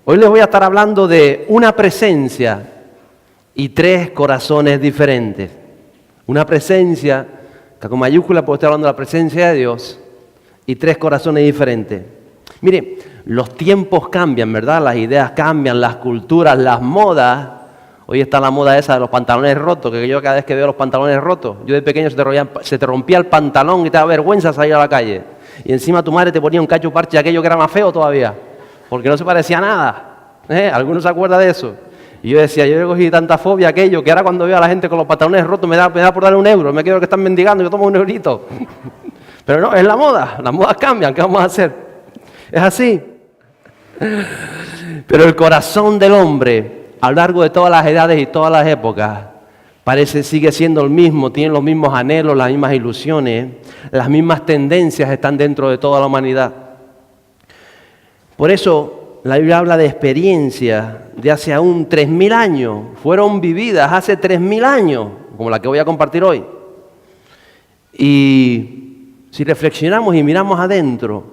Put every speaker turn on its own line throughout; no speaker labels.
Hoy les voy a estar hablando de una presencia y tres corazones diferentes. Una presencia, que con mayúscula porque estoy hablando de la presencia de Dios, y tres corazones diferentes. Mire, los tiempos cambian, ¿verdad? Las ideas cambian, las culturas, las modas. Hoy está la moda esa de los pantalones rotos, que yo cada vez que veo los pantalones rotos, yo de pequeño se te rompía el pantalón y te da vergüenza salir a la calle. Y encima tu madre te ponía un cacho parche, aquello que era más feo todavía, porque no se parecía a nada. ¿Alguno se acuerda de eso? Y yo decía, yo he cogido tanta fobia a aquello, que ahora cuando veo a la gente con los pantalones rotos me da por darle €1, me quedo que están mendigando, yo tomo €1. Pero no, es la moda, las modas cambian, ¿qué vamos a hacer? Es así. Pero el corazón del hombre, a lo largo de todas las edades y todas las épocas, sigue siendo el mismo, tiene los mismos anhelos, las mismas ilusiones, las mismas tendencias están dentro de toda la humanidad. Por eso la Biblia habla de experiencias de hace aún 3000 años, fueron vividas hace 3000 años, como la que voy a compartir hoy. Y si reflexionamos y miramos adentro,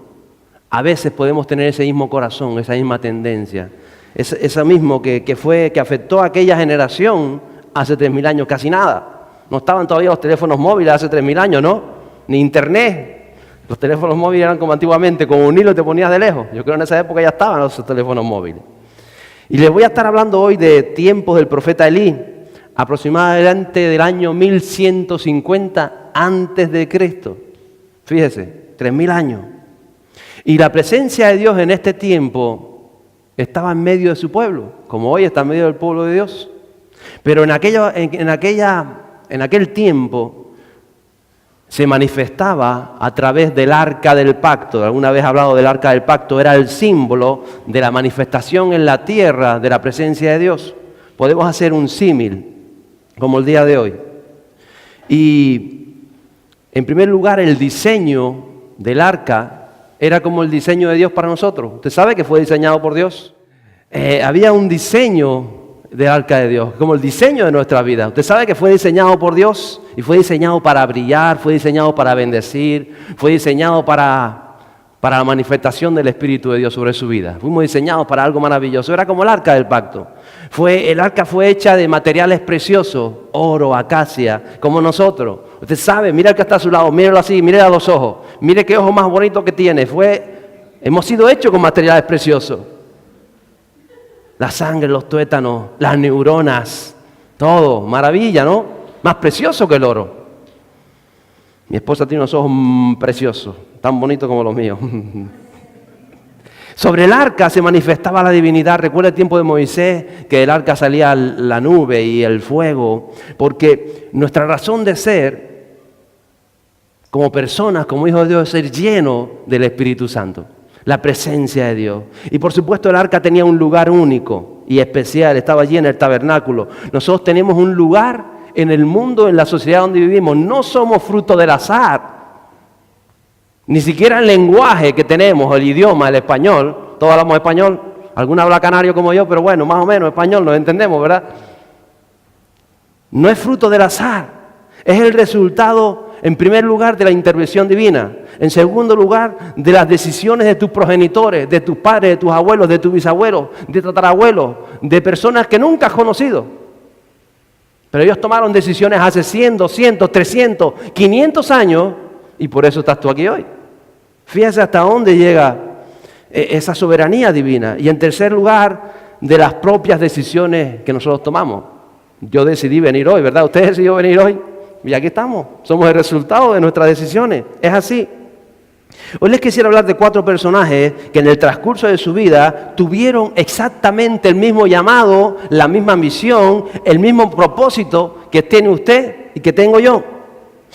a veces podemos tener ese mismo corazón, esa misma tendencia, esa mismo que afectó a aquella generación hace 3000 años, casi nada. No estaban todavía los teléfonos móviles hace 3000 años, ¿no? Ni internet. Los teléfonos móviles eran como antiguamente, con un hilo te ponías de lejos. Yo creo que en esa época ya estaban los teléfonos móviles. Y les voy a estar hablando hoy de tiempos del profeta Elí, aproximadamente del año 1150 antes de Cristo. Fíjese, 3000 años. Y la presencia de Dios en este tiempo estaba en medio de su pueblo, como hoy está en medio del pueblo de Dios. Pero en aquel tiempo se manifestaba a través del arca del pacto. Alguna vez he hablado del arca del pacto, era el símbolo de la manifestación en la tierra de la presencia de Dios. Podemos hacer un símil, como el día de hoy. Y en primer lugar, el diseño del arca era como el diseño de Dios para nosotros. ¿Usted sabe que fue diseñado por Dios? Había un diseño del arca de Dios, como el diseño de nuestra vida. Usted sabe que fue diseñado por Dios y fue diseñado para brillar, fue diseñado para bendecir, fue diseñado para la manifestación del Espíritu de Dios sobre su vida. Fuimos diseñados para algo maravilloso. Era como el arca del pacto. El arca fue hecha de materiales preciosos, oro, acacia, como nosotros. Usted sabe, mira el que está a su lado, míralo así, mire a los ojos, mire qué ojos más bonitos que tiene. Hemos sido hechos con materiales preciosos. La sangre, los tuétanos, las neuronas, todo, maravilla, ¿no? Más precioso que el oro. Mi esposa tiene unos ojos preciosos, tan bonitos como los míos. Sobre el arca se manifestaba la divinidad. Recuerda el tiempo de Moisés, que del arca salía la nube y el fuego, porque nuestra razón de ser, como personas, como hijos de Dios, es ser llenos del Espíritu Santo. La presencia de Dios. Y por supuesto el arca tenía un lugar único y especial, estaba allí en el tabernáculo. Nosotros tenemos un lugar en el mundo, en la sociedad donde vivimos. No somos fruto del azar. Ni siquiera el lenguaje que tenemos, el idioma, el español. Todos hablamos español. Alguno habla canario como yo, pero bueno, más o menos español, nos entendemos, ¿verdad? No es fruto del azar. Es el resultado, en primer lugar, de la intervención divina. En segundo lugar, de las decisiones de tus progenitores, de tus padres, de tus abuelos, de tus bisabuelos, de tatarabuelos, de personas que nunca has conocido. Pero ellos tomaron decisiones hace 100, 200, 300, 500 años y por eso estás tú aquí hoy. Fíjese hasta dónde llega esa soberanía divina. Y en tercer lugar, de las propias decisiones que nosotros tomamos. Yo decidí venir hoy, ¿verdad? ¿Usted decidió venir hoy? Y aquí estamos. Somos el resultado de nuestras decisiones. Es así. Hoy les quisiera hablar de 4 personajes que en el transcurso de su vida tuvieron exactamente el mismo llamado, la misma misión, el mismo propósito que tiene usted y que tengo yo.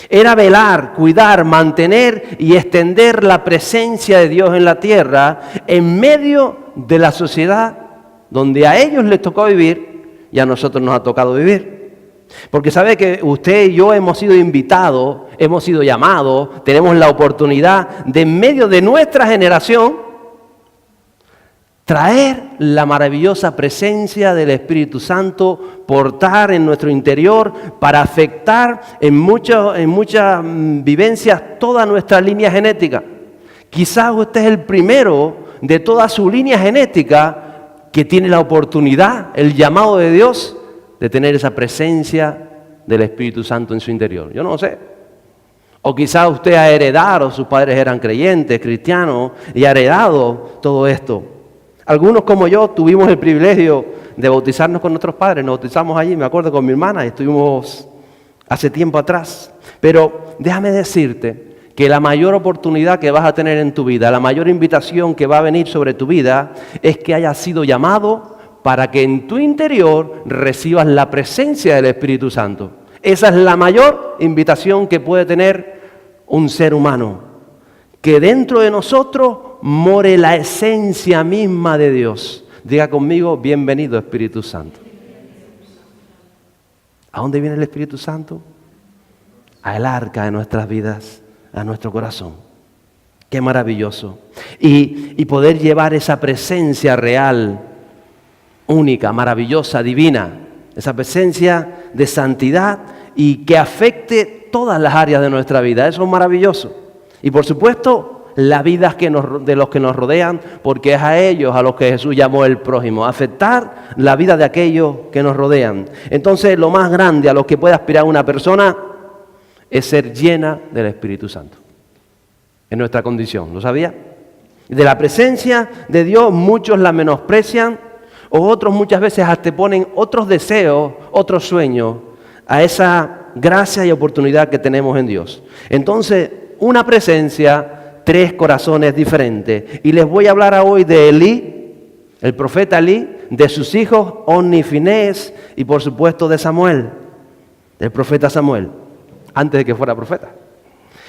Era velar, cuidar, mantener y extender la presencia de Dios en la tierra en medio de la sociedad donde a ellos les tocó vivir y a nosotros nos ha tocado vivir. Porque sabe que usted y yo hemos sido invitados, hemos sido llamados, tenemos la oportunidad de en medio de nuestra generación traer la maravillosa presencia del Espíritu Santo, portar en nuestro interior para afectar en muchas vivencias toda nuestra línea genética. Quizás usted es el primero de toda su línea genética que tiene la oportunidad, el llamado de Dios, de tener esa presencia del Espíritu Santo en su interior? Yo no lo sé. O quizás usted ha heredado, sus padres eran creyentes, cristianos, y ha heredado todo esto. Algunos como yo tuvimos el privilegio de bautizarnos con nuestros padres. Nos bautizamos allí, me acuerdo, con mi hermana, y estuvimos hace tiempo atrás. Pero déjame decirte que la mayor oportunidad que vas a tener en tu vida, la mayor invitación que va a venir sobre tu vida, es que hayas sido llamado para que en tu interior recibas la presencia del Espíritu Santo. Esa es la mayor invitación que puede tener un ser humano. Que dentro de nosotros more la esencia misma de Dios. Diga conmigo, bienvenido Espíritu Santo. ¿A dónde viene el Espíritu Santo? Al arca de nuestras vidas, a nuestro corazón. Qué maravilloso. Y poder llevar esa presencia real, única, maravillosa, divina, esa presencia de santidad y que afecte todas las áreas de nuestra vida. Eso es maravilloso. Y por supuesto, las vidas de los que nos rodean, porque es a ellos a los que Jesús llamó el prójimo, afectar la vida de aquellos que nos rodean. Entonces, lo más grande a lo que puede aspirar una persona es ser llena del Espíritu Santo. Es nuestra condición, ¿lo sabía? De la presencia de Dios muchos la menosprecian, o otros muchas veces hasta ponen otros deseos, otros sueños a esa gracia y oportunidad que tenemos en Dios. Entonces, una presencia, tres corazones diferentes. Y les voy a hablar hoy de Elí, el profeta Elí, de sus hijos Ofni y Finés y por supuesto de Samuel, del profeta Samuel, antes de que fuera profeta.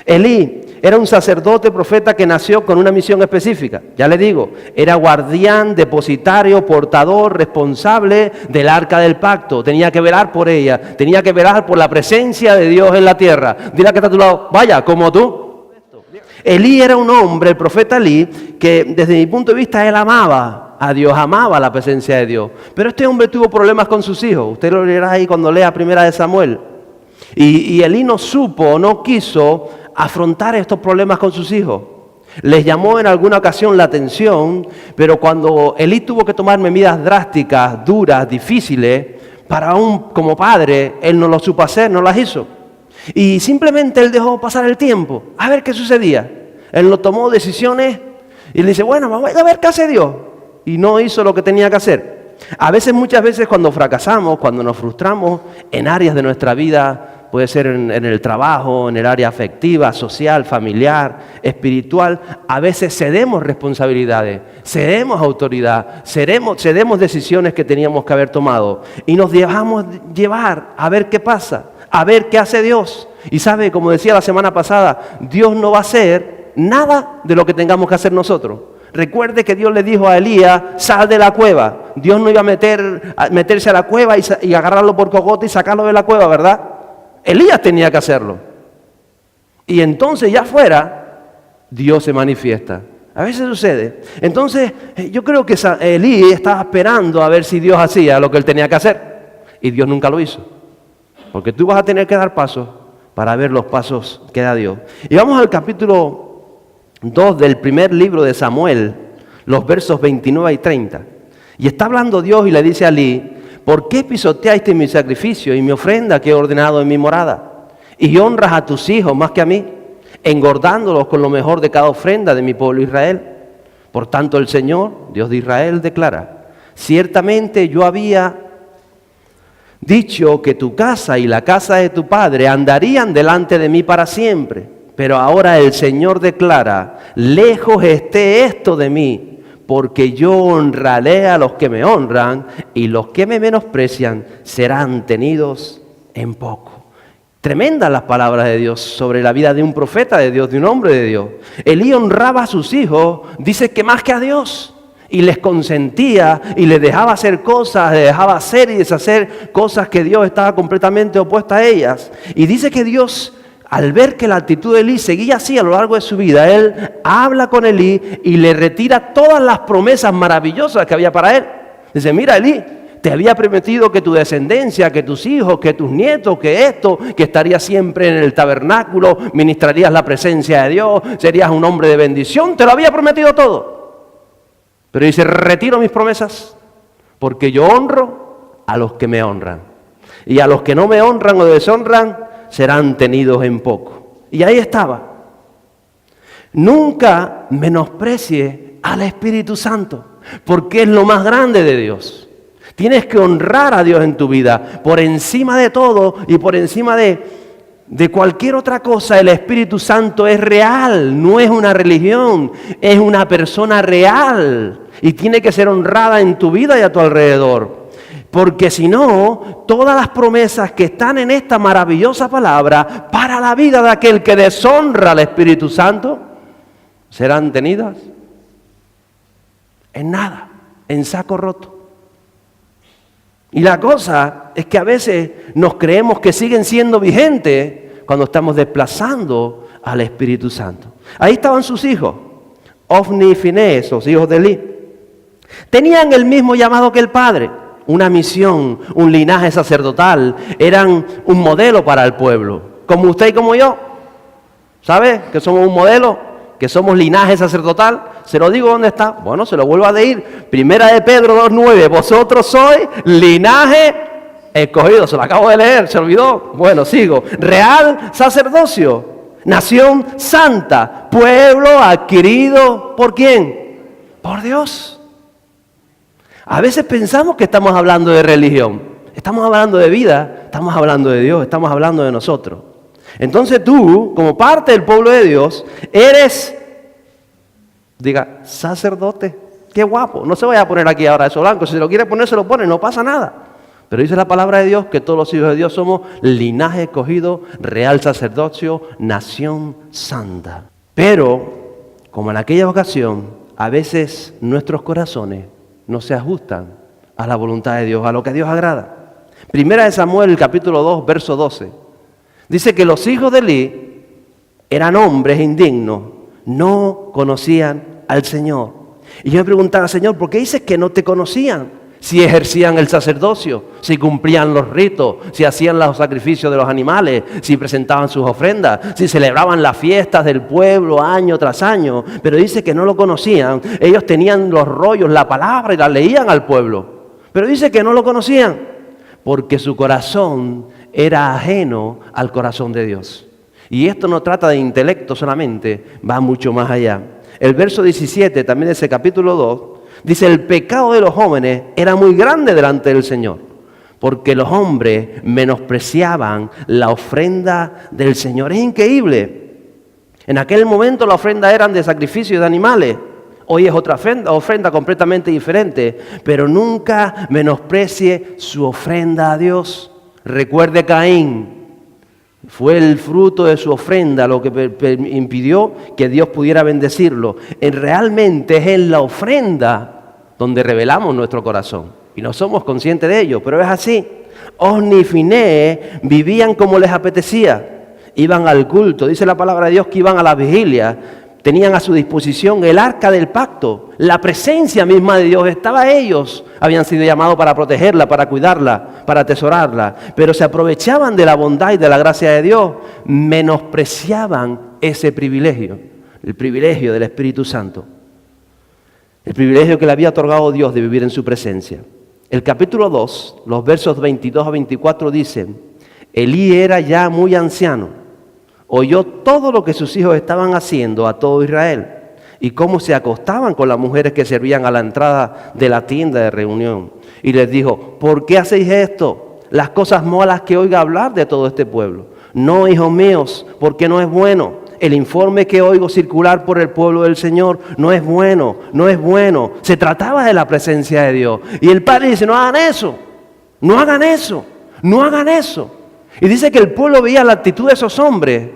Elí era un sacerdote profeta que nació con una misión específica. Ya le digo, era guardián, depositario, portador, responsable del arca del pacto. Tenía que velar por ella, tenía que velar por la presencia de Dios en la tierra. Dile a que está a tu lado, vaya, como tú. Elí era un hombre, el profeta Elí, que desde mi punto de vista él amaba a Dios, amaba la presencia de Dios. Pero este hombre tuvo problemas con sus hijos. Usted lo leerá ahí cuando lea Primera de Samuel. Y Elí no supo, no quiso afrontar estos problemas con sus hijos. Les llamó en alguna ocasión la atención, pero cuando Elí tuvo que tomar medidas drásticas, duras, difíciles, como padre, él no lo supo hacer, no las hizo. Y simplemente él dejó pasar el tiempo, a ver qué sucedía. Él no tomó decisiones y le dice, bueno, vamos a ver qué hace Dios. Y no hizo lo que tenía que hacer. Muchas veces cuando fracasamos, cuando nos frustramos en áreas de nuestra vida, puede ser en el trabajo, en el área afectiva, social, familiar, espiritual, a veces cedemos responsabilidades, cedemos autoridad, cedemos decisiones que teníamos que haber tomado y nos dejamos llevar a ver qué pasa, a ver qué hace Dios. Y sabe, como decía la semana pasada, Dios no va a hacer nada de lo que tengamos que hacer nosotros. Recuerde que Dios le dijo a Elías, sal de la cueva. Dios no iba a meterse a la cueva y agarrarlo por cogote y sacarlo de la cueva, ¿verdad? Elías tenía que hacerlo. Y entonces ya fuera, Dios se manifiesta. A veces sucede. Entonces, yo creo que Elí estaba esperando a ver si Dios hacía lo que él tenía que hacer. Y Dios nunca lo hizo. Porque tú vas a tener que dar pasos para ver los pasos que da Dios. Y vamos al capítulo 2 del primer libro de Samuel, los versos 29 y 30. Y está hablando Dios y le dice a Elí, ¿por qué pisoteaste mi sacrificio y mi ofrenda que he ordenado en mi morada? Y honras a tus hijos más que a mí, engordándolos con lo mejor de cada ofrenda de mi pueblo Israel. Por tanto el Señor, Dios de Israel, declara, ciertamente yo había dicho que tu casa y la casa de tu padre andarían delante de mí para siempre. Pero ahora el Señor declara, lejos esté esto de mí, porque yo honraré a los que me honran y los que me menosprecian serán tenidos en poco. Tremendas las palabras de Dios sobre la vida de un profeta de Dios, de un hombre de Dios. Elí honraba a sus hijos, dice que más que a Dios. Y les consentía y les dejaba hacer cosas, les dejaba hacer y deshacer cosas que Dios estaba completamente opuesta a ellas. Y dice que Dios, al ver que la actitud de Elí seguía así a lo largo de su vida, Él habla con Elí y le retira todas las promesas maravillosas que había para él. Dice, mira Elí, te había prometido que tu descendencia, que tus hijos, que tus nietos, que esto, que estarías siempre en el tabernáculo, ministrarías la presencia de Dios, serías un hombre de bendición, te lo había prometido todo. Pero dice, retiro mis promesas Porque yo honro a los que me honran. Y a los que no me honran o deshonran serán tenidos en poco. Y ahí estaba. Nunca menosprecie al Espíritu Santo, porque es lo más grande de Dios. Tienes que honrar a Dios en tu vida. Por encima de todo y por encima de cualquier otra cosa, el Espíritu Santo es real, no es una religión, es una persona real. Y tiene que ser honrada en tu vida y a tu alrededor. Porque si no, todas las promesas que están en esta maravillosa palabra para la vida de aquel que deshonra al Espíritu Santo, serán tenidas en nada, en saco roto. Y la cosa es que a veces nos creemos que siguen siendo vigentes cuando estamos desplazando al Espíritu Santo. Ahí estaban sus hijos, Ofni y Finés, los hijos de Elí. Tenían el mismo llamado que el padre, una misión, un linaje sacerdotal. Eran un modelo para el pueblo, como usted y como yo. ¿Sabe que somos un modelo? Que somos linaje sacerdotal. Se lo digo dónde está. Bueno, se lo vuelvo a decir. Primera de Pedro 2:9. Vosotros sois linaje escogido. Se lo acabo de leer, se olvidó. Bueno, sigo. Real sacerdocio, nación santa, pueblo adquirido ¿por quién? Por Dios. A veces pensamos que estamos hablando de religión. Estamos hablando de vida, estamos hablando de Dios, estamos hablando de nosotros. Entonces tú, como parte del pueblo de Dios, eres, diga, sacerdote. Qué guapo. No se vaya a poner aquí ahora eso blanco. Si se lo quiere poner, se lo pone, no pasa nada. Pero dice la palabra de Dios que todos los hijos de Dios somos linaje escogido, real sacerdocio, nación santa. Pero, como en aquella ocasión, a veces nuestros corazones no se ajustan a la voluntad de Dios, a lo que a Dios agrada. Primera de Samuel, capítulo 2, verso 12. Dice que los hijos de Elí eran hombres indignos, no conocían al Señor. Y yo me preguntaba, Señor, ¿por qué dices que no te conocían? Si ejercían el sacerdocio, si cumplían los ritos, si hacían los sacrificios de los animales, si presentaban sus ofrendas, si celebraban las fiestas del pueblo año tras año. Pero dice que no lo conocían. Ellos tenían los rollos, la palabra y la leían al pueblo. Pero dice que no lo conocían porque su corazón era ajeno al corazón de Dios. Y esto no trata de intelecto solamente, va mucho más allá. El verso 17 también de ese capítulo 2 dice: el pecado de los jóvenes era muy grande delante del Señor, porque los hombres menospreciaban la ofrenda del Señor. Es increíble. En aquel momento la ofrenda eran de sacrificios de animales. Hoy es otra ofrenda completamente diferente. Pero nunca menosprecie su ofrenda a Dios. Recuerde Caín. Fue el fruto de su ofrenda lo que impidió que Dios pudiera bendecirlo. Realmente es en la ofrenda donde revelamos nuestro corazón. Y no somos conscientes de ello, pero es así. Ofni y Finés vivían como les apetecía. Iban al culto. Dice la palabra de Dios que iban a la vigilia. Tenían a su disposición el arca del pacto. La presencia misma de Dios estaba a ellos. Habían sido llamados para protegerla, para cuidarla, para atesorarla. Pero se aprovechaban de la bondad y de la gracia de Dios. Menospreciaban ese privilegio. El privilegio del Espíritu Santo. El privilegio que le había otorgado Dios de vivir en su presencia. El capítulo 2, los versos 22 a 24 dicen: Elí era ya muy anciano. Oyó todo lo que sus hijos estaban haciendo a todo Israel y cómo se acostaban con las mujeres que servían a la entrada de la tienda de reunión. Y les dijo: ¿por qué hacéis esto? Las cosas malas que oiga hablar de todo este pueblo. No, hijos míos, porque no es bueno. El informe que oigo circular por el pueblo del Señor no es bueno, no es bueno. Se trataba de la presencia de Dios. Y el padre dice: no hagan eso, no hagan eso, no hagan eso. Y dice que el pueblo veía la actitud de esos hombres,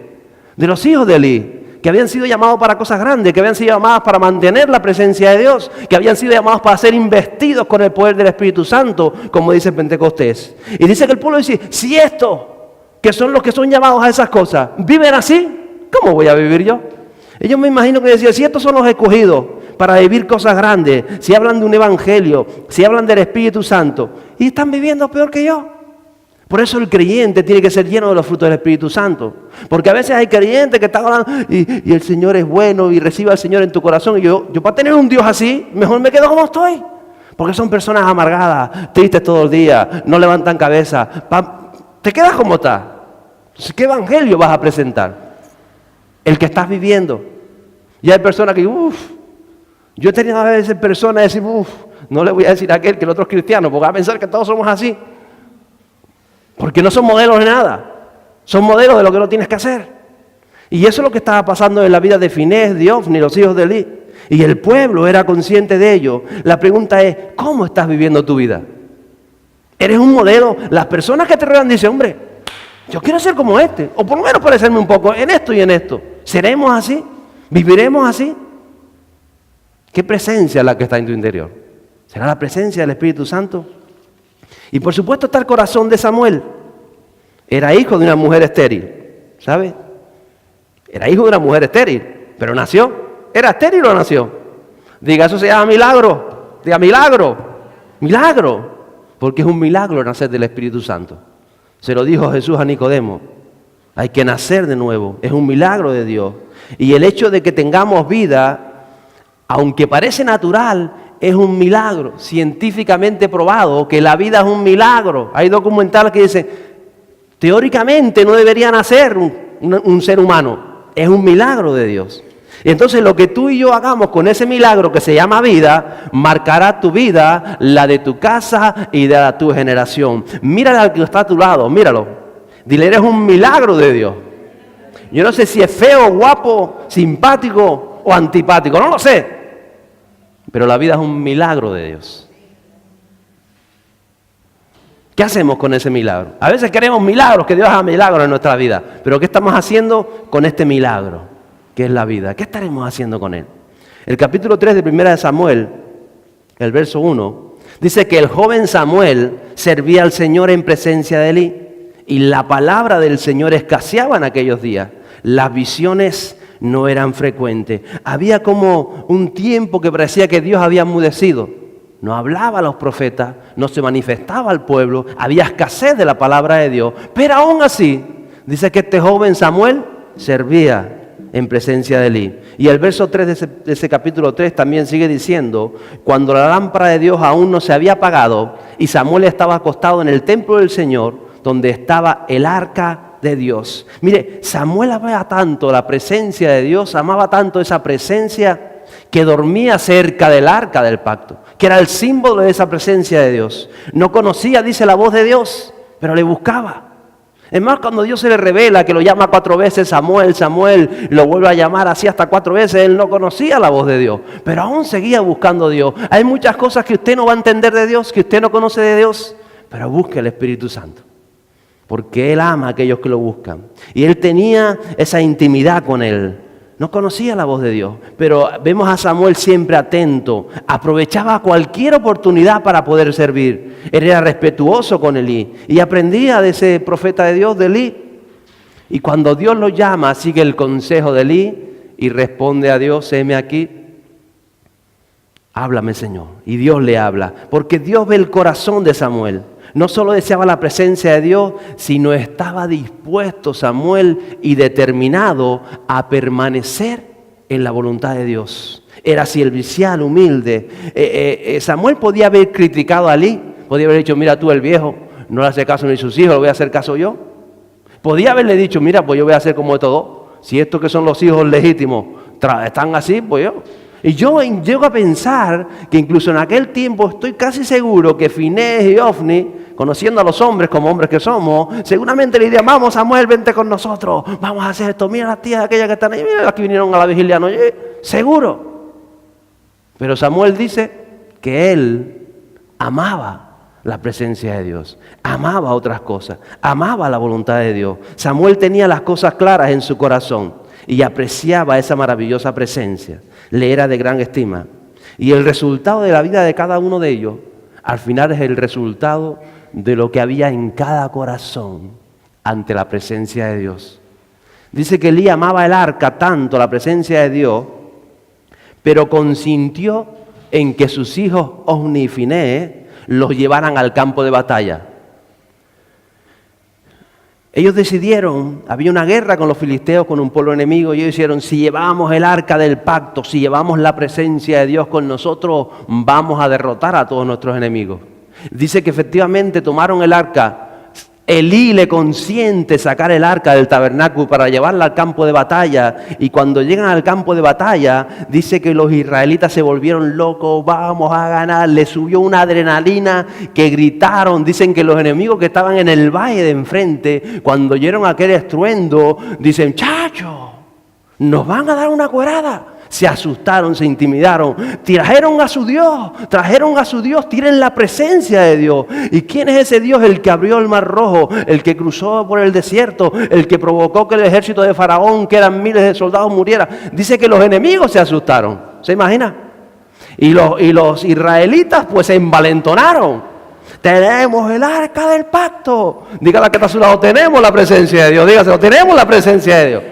de los hijos de Elí, que habían sido llamados para cosas grandes, que habían sido llamados para mantener la presencia de Dios, que habían sido llamados para ser investidos con el poder del Espíritu Santo, como dice Pentecostés. Y dice que el pueblo dice: si estos, que son los que son llamados a esas cosas, viven así, ¿cómo voy a vivir yo? Ellos me imagino que decían: si estos son los escogidos para vivir cosas grandes, si hablan de un evangelio, si hablan del Espíritu Santo, y están viviendo peor que yo. Por eso el creyente tiene que ser lleno de los frutos del Espíritu Santo. Porque a veces hay creyentes que están hablando y el Señor es bueno y recibe al Señor en tu corazón. Y yo para tener un Dios así, mejor me quedo como estoy. Porque son personas amargadas, tristes todo el día, no levantan cabeza. Te quedas como estás. ¿Qué evangelio vas a presentar? El que estás viviendo. Y hay personas que, yo he tenido a veces personas que decir, no le voy a decir a aquel que el otro es cristiano, porque va a pensar que todos somos así. Porque no son modelos de nada. Son modelos de lo que no tienes que hacer. Y eso es lo que estaba pasando en la vida de Finés, de Ofni, los hijos de Elí. Y el pueblo era consciente de ello. La pregunta es, ¿cómo estás viviendo tu vida? ¿Eres un modelo? Las personas que te rodean dicen, hombre, yo quiero ser como este. O por lo menos parecerme un poco en esto y en esto. ¿Seremos así? ¿Viviremos así? ¿Qué presencia es la que está en tu interior? ¿Será la presencia del Espíritu Santo? Y por supuesto está el corazón de Samuel. Era hijo de una mujer estéril, ¿sabe? Era hijo de una mujer estéril, pero nació. ¿Era estéril o nació? Diga, eso se llama milagro. Diga, milagro. Milagro. Porque es un milagro nacer del Espíritu Santo. Se lo dijo Jesús a Nicodemo. Hay que nacer de nuevo. Es un milagro de Dios. Y el hecho de que tengamos vida, aunque parece natural, es un milagro. Científicamente probado que la vida es un milagro. Hay documentales que dicen, teóricamente no debería nacer un ser humano. Es un milagro de Dios. Y entonces lo que tú y yo hagamos con ese milagro que se llama vida, marcará tu vida, la de tu casa y de tu generación. Mírale al que está a tu lado, míralo. Dile, eres un milagro de Dios. Yo no sé si es feo, guapo, simpático o antipático, no lo sé. Pero la vida es un milagro de Dios. ¿Qué hacemos con ese milagro? A veces queremos milagros, que Dios haga milagros en nuestra vida. Pero ¿qué estamos haciendo con este milagro? Que es la vida. ¿Qué estaremos haciendo con él? El capítulo 3 de 1 de Samuel, el verso 1, dice que el joven Samuel servía al Señor en presencia de Elí y la palabra del Señor escaseaba en aquellos días. Las visiones no eran frecuentes. Había como un tiempo que parecía que Dios había enmudecido. No hablaba a los profetas, no se manifestaba al pueblo, había escasez de la palabra de Dios. Pero aún así, dice que este joven Samuel servía en presencia de Elí. Y el verso 3 de ese capítulo 3 también sigue diciendo, cuando la lámpara de Dios aún no se había apagado y Samuel estaba acostado en el templo del Señor, donde estaba el arca de Dios. Mire, Samuel amaba tanto la presencia de Dios, amaba tanto esa presencia, que dormía cerca del arca del pacto, que era el símbolo de esa presencia de Dios. No conocía, dice, la voz de Dios, pero le buscaba. Es más, cuando Dios se le revela, que lo llama 4 veces, Samuel, Samuel, lo vuelve a llamar así hasta 4 veces, él no conocía la voz de Dios, pero aún seguía buscando a Dios. Hay muchas cosas que usted no va a entender de Dios, que usted no conoce de Dios, pero busque el Espíritu Santo, porque Él ama a aquellos que lo buscan. Y él tenía esa intimidad con Él. No conocía la voz de Dios, pero vemos a Samuel siempre atento, aprovechaba cualquier oportunidad para poder servir. Él era respetuoso con Elí y aprendía de ese profeta de Dios, de Elí. Y cuando Dios lo llama, sigue el consejo de Elí y responde a Dios, heme aquí, háblame Señor. Y Dios le habla, porque Dios ve el corazón de Samuel. No solo deseaba la presencia de Dios, sino estaba dispuesto Samuel y determinado a permanecer en la voluntad de Dios. Era servicial, humilde. Samuel podía haber criticado a Elí, podía haber dicho, mira tú el viejo, no le hace caso ni sus hijos, ¿le voy a hacer caso yo? Podía haberle dicho, mira, pues yo voy a hacer como estos dos. Si estos que son los hijos legítimos están así, pues yo. Y yo llego a pensar que incluso en aquel tiempo estoy casi seguro que Finés y Ofni, conociendo a los hombres como hombres que somos, seguramente le dirían, vamos Samuel, vente con nosotros, vamos a hacer esto, mira las tías aquellas que están ahí, mira, aquí vinieron a la vigilia, ¿no? Seguro. Pero Samuel dice que él amaba la presencia de Dios, amaba otras cosas, amaba la voluntad de Dios. Samuel tenía las cosas claras en su corazón y apreciaba esa maravillosa presencia. Le era de gran estima. Y el resultado de la vida de cada uno de ellos, al final es el resultado de lo que había en cada corazón ante la presencia de Dios. Dice que Elí amaba el arca tanto, la presencia de Dios, pero consintió en que sus hijos Ofni y Finés los llevaran al campo de batalla. Ellos decidieron, había una guerra con los filisteos, con un pueblo enemigo, y ellos dijeron, si llevamos el arca del pacto, si llevamos la presencia de Dios con nosotros, vamos a derrotar a todos nuestros enemigos. Dice que efectivamente tomaron el arca. Elí le consiente sacar el arca del tabernáculo para llevarla al campo de batalla, y cuando llegan al campo de batalla dice que los israelitas se volvieron locos, vamos a ganar, les subió una adrenalina que gritaron. Dicen que los enemigos que estaban en el valle de enfrente, cuando oyeron aquel estruendo, dicen, chacho, nos van a dar una cuerada. Se asustaron, se intimidaron, trajeron a su Dios, tienen la presencia de Dios. ¿Y quién es ese Dios? El que abrió el mar rojo, el que cruzó por el desierto, el que provocó que el ejército de Faraón, que eran miles de soldados, muriera. Dice que los enemigos se asustaron, ¿se imagina? Y los israelitas pues se envalentonaron. Tenemos el arca del pacto. Dígale que está a su lado, tenemos la presencia de Dios, dígaselo, tenemos la presencia de Dios.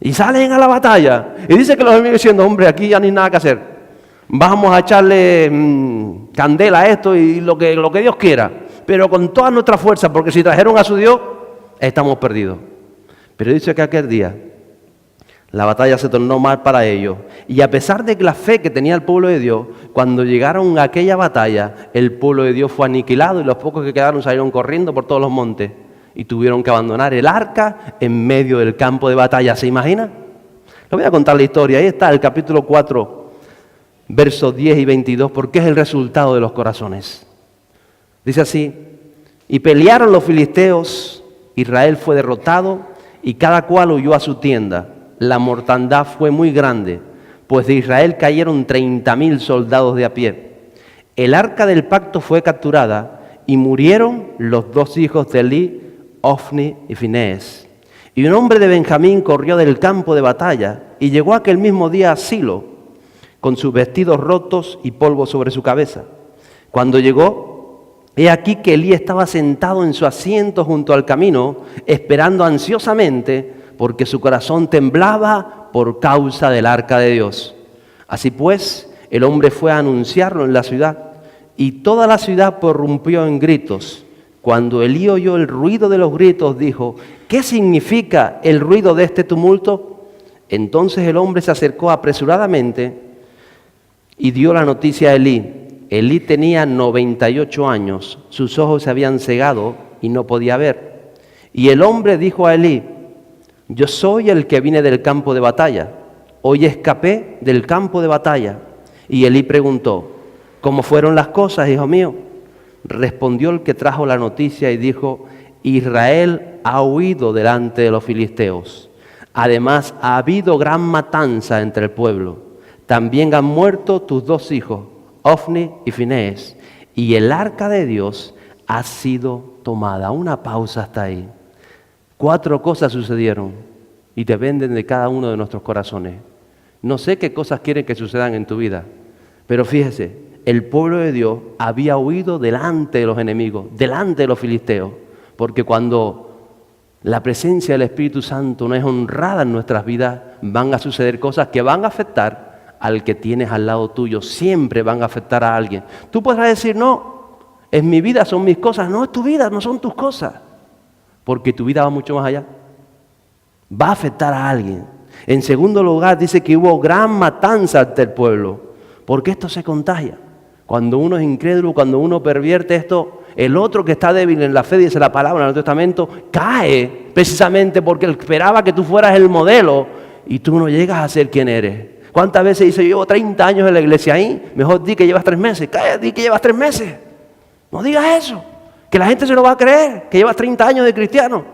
Y salen a la batalla. Y dice que los enemigos diciendo, hombre, aquí ya ni nada que hacer. Vamos a echarle candela a esto y lo que Dios quiera. Pero con toda nuestra fuerza, porque si trajeron a su Dios, estamos perdidos. Pero dice que aquel día la batalla se tornó mal para ellos. Y a pesar de que la fe que tenía el pueblo de Dios, cuando llegaron a aquella batalla, el pueblo de Dios fue aniquilado y los pocos que quedaron salieron corriendo por todos los montes. Y tuvieron que abandonar el arca en medio del campo de batalla. ¿Se imagina? Les voy a contar la historia. Ahí está el capítulo 4, versos 10 y 22, porque es el resultado de los corazones. Dice así, y pelearon los filisteos, Israel fue derrotado y cada cual huyó a su tienda. La mortandad fue muy grande, pues de Israel cayeron 30,000 soldados de a pie. El arca del pacto fue capturada y murieron los dos hijos de Elí, Ofni y Finés. Y un hombre de Benjamín corrió del campo de batalla y llegó aquel mismo día a Silo, con sus vestidos rotos y polvo sobre su cabeza. Cuando llegó, he aquí que Elí estaba sentado en su asiento junto al camino, esperando ansiosamente, porque su corazón temblaba por causa del arca de Dios. Así pues, el hombre fue a anunciarlo en la ciudad, y toda la ciudad prorrumpió en gritos. Cuando Elí oyó el ruido de los gritos, dijo, ¿qué significa el ruido de este tumulto? Entonces el hombre se acercó apresuradamente y dio la noticia a Elí. Elí tenía 98 años, sus ojos se habían cegado y no podía ver. Y el hombre dijo a Elí, yo soy el que vine del campo de batalla. Hoy escapé del campo de batalla. Y Elí preguntó, ¿cómo fueron las cosas, hijo mío? Respondió el que trajo la noticia y dijo, Israel ha huido delante de los filisteos. Además, ha habido gran matanza entre el pueblo. También han muerto tus dos hijos, Ofni y Finés, y el arca de Dios ha sido tomada. Una pausa hasta ahí. 4 cosas sucedieron y dependen de cada uno de nuestros corazones. No sé qué cosas quieren que sucedan en tu vida, pero fíjese, el pueblo de Dios había huido delante de los enemigos, delante de los filisteos, porque cuando la presencia del Espíritu Santo no es honrada en nuestras vidas, van a suceder cosas que van a afectar al que tienes al lado tuyo, siempre van a afectar a alguien. Tú podrás decir, no, es mi vida, son mis cosas. No, es tu vida, no son tus cosas, porque tu vida va mucho más allá. Va a afectar a alguien. En segundo lugar, dice que hubo gran matanza ante el pueblo, porque esto se contagia. Cuando uno es incrédulo, cuando uno pervierte esto, el otro que está débil en la fe, dice la palabra en el Nuevo Testamento, cae precisamente porque él esperaba que tú fueras el modelo y tú no llegas a ser quien eres. ¿Cuántas veces dice, yo llevo 30 años en la iglesia ahí? Mejor di que llevas 3 meses. Cállate, di que llevas 3 meses. No digas eso, que la gente se lo va a creer, que llevas 30 años de cristiano.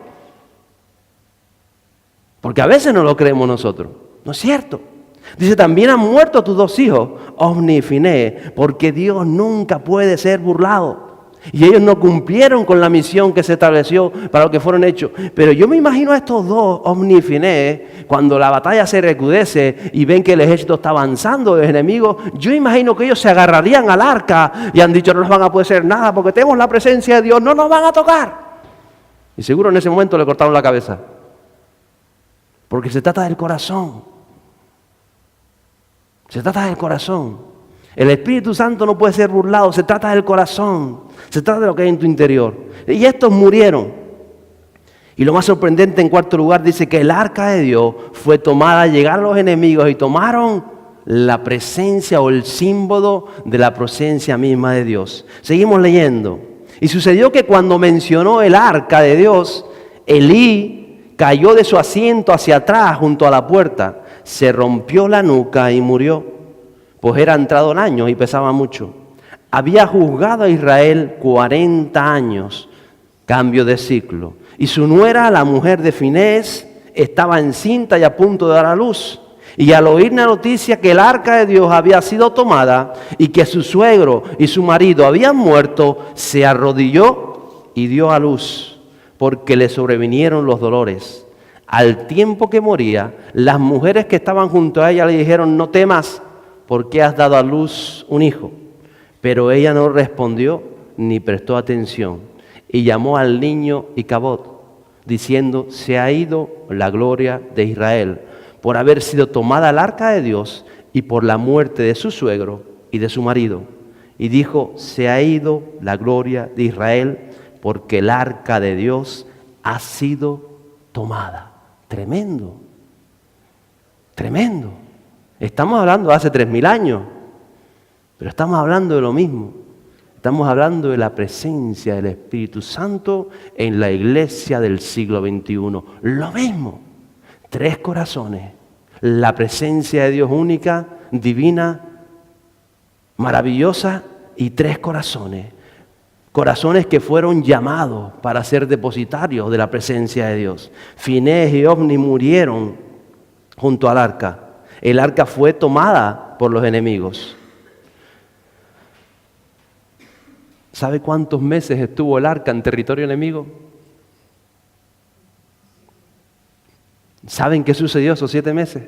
Porque a veces no lo creemos nosotros. No es cierto. Dice, también han muerto tus dos hijos, Ofni y Finés, porque Dios nunca puede ser burlado. Y ellos no cumplieron con la misión que se estableció para lo que fueron hechos. Pero yo me imagino a estos dos, Ofni y Finés, cuando la batalla se recrudece y ven que el ejército está avanzando, los enemigos, yo imagino que ellos se agarrarían al arca y han dicho, no nos van a poder hacer nada porque tenemos la presencia de Dios, no nos van a tocar. Y seguro en ese momento le cortaron la cabeza. Porque se trata del corazón. Se trata del corazón. El Espíritu Santo no puede ser burlado, se trata del corazón, se trata de lo que hay en tu interior. Y estos murieron. Y lo más sorprendente, en cuarto lugar, dice que el arca de Dios fue tomada, llegaron los enemigos y tomaron la presencia o el símbolo de la presencia misma de Dios. Seguimos leyendo. Y sucedió que cuando mencionó el arca de Dios, Elí cayó de su asiento hacia atrás junto a la puerta, se rompió la nuca y murió, pues era entrado en años y pesaba mucho. Había juzgado a Israel 40 años, cambio de ciclo. Y su nuera, la mujer de Finés, estaba encinta y a punto de dar a luz. Y al oír la noticia que el arca de Dios había sido tomada y que su suegro y su marido habían muerto, se arrodilló y dio a luz, porque le sobrevinieron los dolores. Al tiempo que moría, las mujeres que estaban junto a ella le dijeron: no temas, porque has dado a luz un hijo. Pero ella no respondió ni prestó atención. Y llamó al niño Icabod, diciendo: se ha ido la gloria de Israel, por haber sido tomada el arca de Dios y por la muerte de su suegro y de su marido. Y dijo: se ha ido la gloria de Israel, porque el arca de Dios ha sido tomada. Tremendo, tremendo. Estamos hablando de hace 3000 años, pero estamos hablando de lo mismo. Estamos hablando de la presencia del Espíritu Santo en la iglesia del siglo XXI. Lo mismo. 3 corazones. La presencia de Dios única, divina, maravillosa, y 3 corazones. Corazones que fueron llamados para ser depositarios de la presencia de Dios. Finés y Ofni murieron junto al arca. El arca fue tomada por los enemigos. ¿Sabe cuántos meses estuvo el arca en territorio enemigo? ¿Saben qué sucedió esos 7 meses?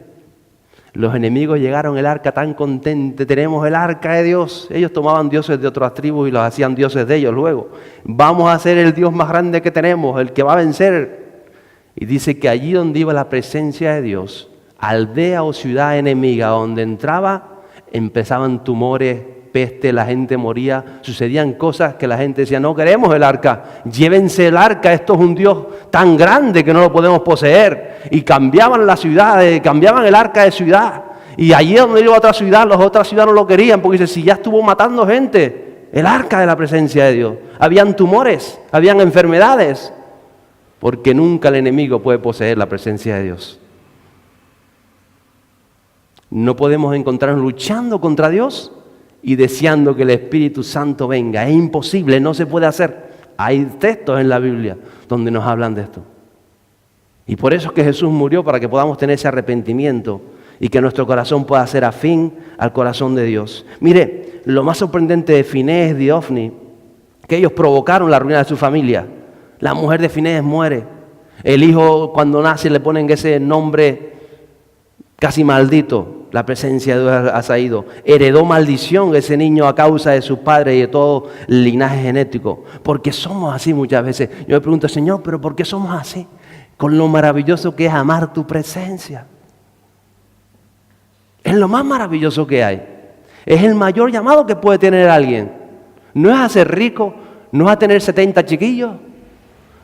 Los enemigos llegaron al arca tan contentos: tenemos el arca de Dios. Ellos tomaban dioses de otras tribus y los hacían dioses de ellos luego. Vamos a ser el Dios más grande que tenemos, el que va a vencer. Y dice que allí donde iba la presencia de Dios, aldea o ciudad enemiga donde entraba, empezaban tumores, peste, la gente moría, sucedían cosas que la gente decía: no queremos el arca, llévense el arca, esto es un Dios tan grande que no lo podemos poseer. Y cambiaban la ciudad, cambiaban el arca de ciudad, y allí donde iba otra ciudad, las otras ciudades no lo querían, porque dice: si ya estuvo matando gente, el arca de la presencia de Dios. Habían tumores, habían enfermedades, porque nunca el enemigo puede poseer la presencia de Dios. No podemos encontrarnos luchando contra Dios y deseando que el Espíritu Santo venga. Es imposible, no se puede hacer. Hay textos en la Biblia donde nos hablan de esto. Y por eso es que Jesús murió, para que podamos tener ese arrepentimiento y que nuestro corazón pueda ser afín al corazón de Dios. Mire, lo más sorprendente de Finés y de Ofni, que ellos provocaron la ruina de su familia. La mujer de Finés muere. El hijo, cuando nace, le ponen ese nombre casi maldito. La presencia de Dios ha salido. Heredó maldición ese niño a causa de sus padres y de todo el linaje genético. Porque somos así muchas veces. Yo me pregunto: Señor, ¿pero por qué somos así? Con lo maravilloso que es amar tu presencia. Es lo más maravilloso que hay. Es el mayor llamado que puede tener alguien. No es a ser rico, no es a tener 70 chiquillos,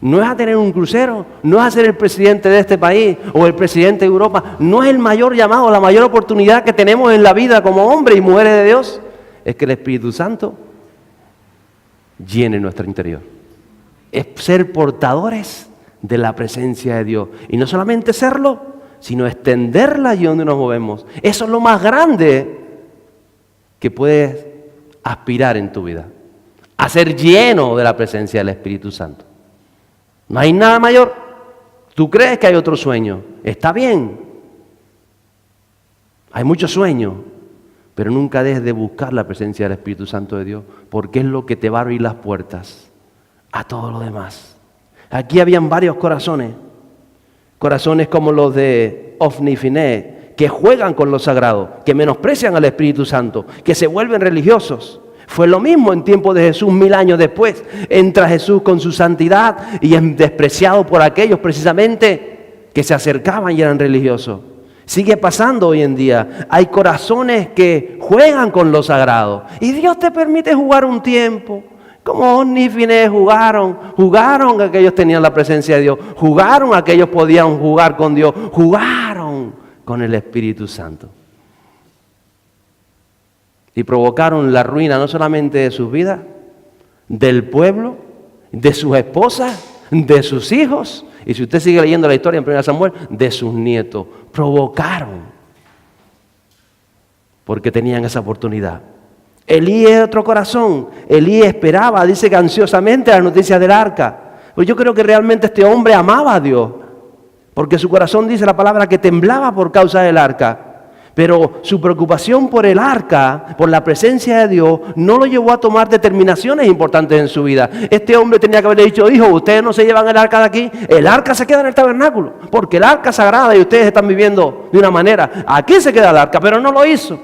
no es a tener un crucero, no es a ser el presidente de este país o el presidente de Europa. No es el mayor llamado, la mayor oportunidad que tenemos en la vida como hombres y mujeres de Dios. Es que el Espíritu Santo llene nuestro interior. Es ser portadores de la presencia de Dios. Y no solamente serlo, sino extenderla allí donde nos movemos. Eso es lo más grande que puedes aspirar en tu vida. A ser lleno de la presencia del Espíritu Santo. No hay nada mayor. Tú crees que hay otro sueño. Está bien. Hay muchos sueños. Pero nunca dejes de buscar la presencia del Espíritu Santo de Dios, porque es lo que te va a abrir las puertas a todo lo demás. Aquí habían varios corazones. Corazones como los de Ofni y Finés, que juegan con lo sagrado, que menosprecian al Espíritu Santo, que se vuelven religiosos. Fue lo mismo en tiempo de Jesús, 1000 años después. Entra Jesús con su santidad y es despreciado por aquellos precisamente que se acercaban y eran religiosos. Sigue pasando hoy en día. Hay corazones que juegan con lo sagrado. Y Dios te permite jugar un tiempo. Como Ofni y Finés jugaron a que ellos tenían la presencia de Dios. Jugaron a que ellos podían jugar con Dios. Jugaron con el Espíritu Santo. Y provocaron la ruina no solamente de sus vidas, del pueblo, de sus esposas, de sus hijos. Y si usted sigue leyendo la historia en 1 Samuel, de sus nietos. Provocaron. Porque tenían esa oportunidad. Elí es otro corazón. Elí esperaba, dice que ansiosamente, las noticias del arca. Pues yo creo que realmente este hombre amaba a Dios. Porque su corazón, dice la palabra, que temblaba por causa del arca. Pero su preocupación por el arca, por la presencia de Dios, no lo llevó a tomar determinaciones importantes en su vida. Este hombre tenía que haberle dicho: hijo, ustedes no se llevan el arca de aquí, el arca se queda en el tabernáculo, porque el arca es sagrada y ustedes están viviendo de una manera. Aquí se queda el arca, pero no lo hizo.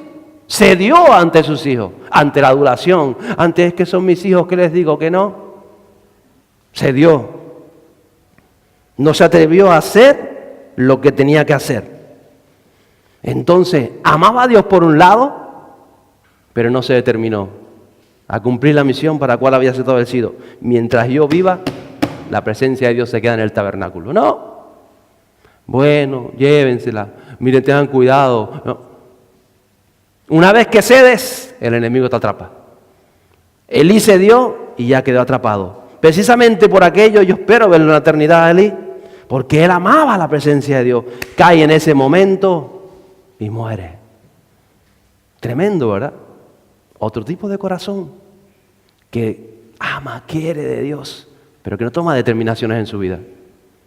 Cedió ante sus hijos, ante la adulación, ante es que son mis hijos, ¿qué les digo? Que no. Cedió. No se atrevió a hacer lo que tenía que hacer. Entonces, amaba a Dios por un lado, pero no se determinó a cumplir la misión para la cual había sido establecido. Mientras yo viva, la presencia de Dios se queda en el tabernáculo. No. Bueno, llévensela. Miren, tengan cuidado. No. Una vez que cedes, el enemigo te atrapa. Elí cedió y ya quedó atrapado. Precisamente por aquello yo espero verlo en la eternidad a Elí, porque él amaba la presencia de Dios. Cae en ese momento y muere. Tremendo, ¿verdad? Otro tipo de corazón que ama, quiere de Dios, pero que no toma determinaciones en su vida.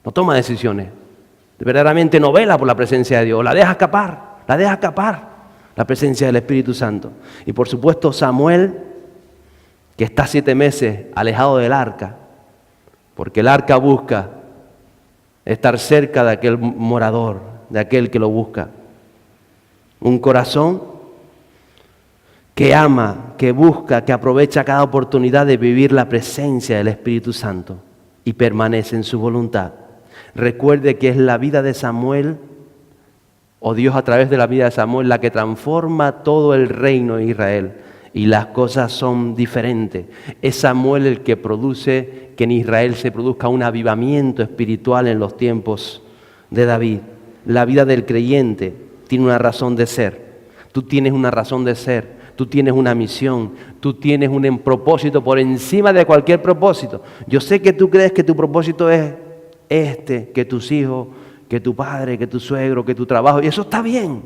No toma decisiones. Verdaderamente no vela por la presencia de Dios. La deja escapar la presencia del Espíritu Santo. Y por supuesto Samuel, que está 7 meses alejado del arca, porque el arca busca estar cerca de aquel morador, de aquel que lo busca. Un corazón que ama, que busca, que aprovecha cada oportunidad de vivir la presencia del Espíritu Santo y permanece en su voluntad. Recuerde que es la vida de Samuel, o Dios a través de la vida de Samuel, la que transforma todo el reino de Israel. Y las cosas son diferentes. Es Samuel el que produce que en Israel se produzca un avivamiento espiritual en los tiempos de David. La vida del creyente tiene una razón de ser. Tú tienes una razón de ser. Tú tienes una misión. Tú tienes un propósito por encima de cualquier propósito. Yo sé que tú crees que tu propósito es que tus hijos, que tu padre, que tu suegro, que tu trabajo. Y eso está bien.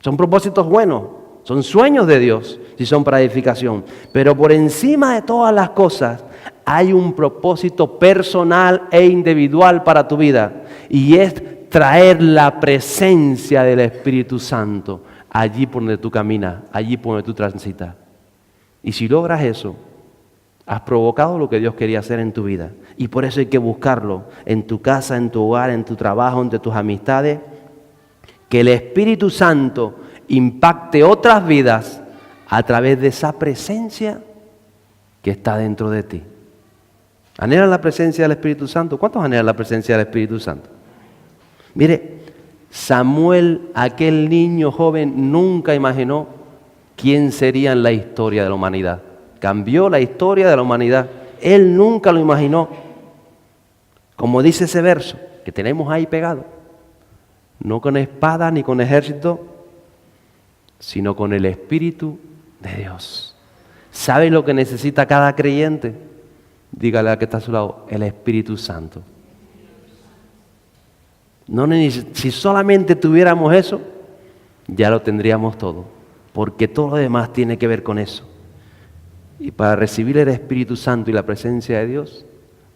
Son propósitos buenos. Son sueños de Dios, si son para edificación. Pero por encima de todas las cosas, hay un propósito personal e individual para tu vida. Y es traer la presencia del Espíritu Santo allí por donde tú caminas, allí por donde tú transitas. Y si logras eso, has provocado lo que Dios quería hacer en tu vida. Y por eso hay que buscarlo en tu casa, en tu hogar, en tu trabajo, entre tus amistades. Que el Espíritu Santo impacte otras vidas a través de esa presencia que está dentro de ti. ¿Anhelan la presencia del Espíritu Santo? ¿Cuántos anhelan la presencia del Espíritu Santo? Mire, Samuel, aquel niño joven, nunca imaginó quién sería en la historia de la humanidad. Cambió la historia de la humanidad. Él nunca lo imaginó. Como dice ese verso que tenemos ahí pegado. No con espada ni con ejército, sino con el Espíritu de Dios. ¿Sabe lo que necesita cada creyente? Dígale al que está a su lado, el Espíritu Santo. Si solamente tuviéramos eso, ya lo tendríamos todo, porque todo lo demás tiene que ver con eso. Y para recibir el Espíritu Santo y la presencia de Dios,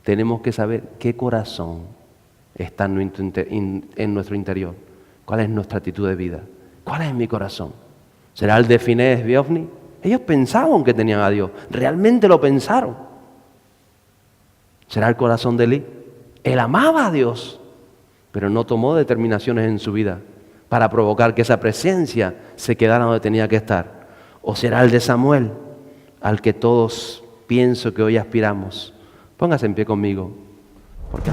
tenemos que saber qué corazón está en nuestro interior. ¿Cuál es nuestra actitud de vida? ¿Cuál es mi corazón? ¿Será el de Finés y Ofni? Ellos pensaban que tenían a Dios. Realmente lo pensaron. ¿Será el corazón de Elí? Él amaba a Dios, pero no tomó determinaciones en su vida para provocar que esa presencia se quedara donde tenía que estar. ¿O será el de Samuel, al que todos pienso que hoy aspiramos? Póngase en pie conmigo, porque